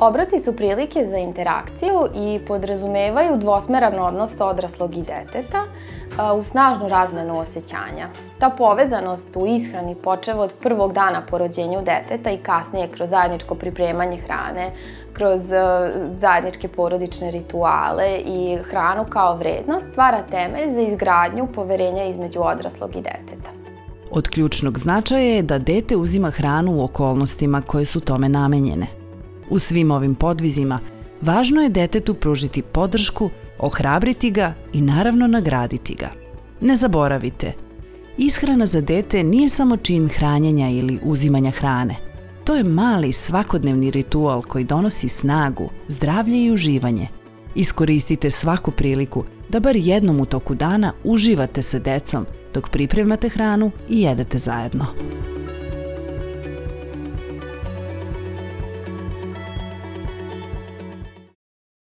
Obroci su prilike za interakciju i podrazumevaju dvosmeran odnos odraslog i deteta u snažnu razmenu osjećanja. Ta povezanost u ishrani počeva od prvog dana po rođenju deteta i kasnije kroz zajedničko pripremanje hrane, kroz zajedničke porodične rituale i hranu kao vrednost stvara temelj za izgradnju poverenja između odraslog i deteta. Od ključnog značaja je da dete uzima hranu u okolnostima koje su tome namenjene. U svim ovim podvizima važno je detetu pružiti podršku, ohrabriti ga i naravno nagraditi ga. Ne zaboravite, ishrana za dete nije samo čin hranjenja ili uzimanja hrane. To je mali svakodnevni ritual koji donosi snagu, zdravlje i uživanje. Iskoristite svaku priliku da bar jednom u toku dana uživate sa decom dok pripremate hranu i jedete zajedno.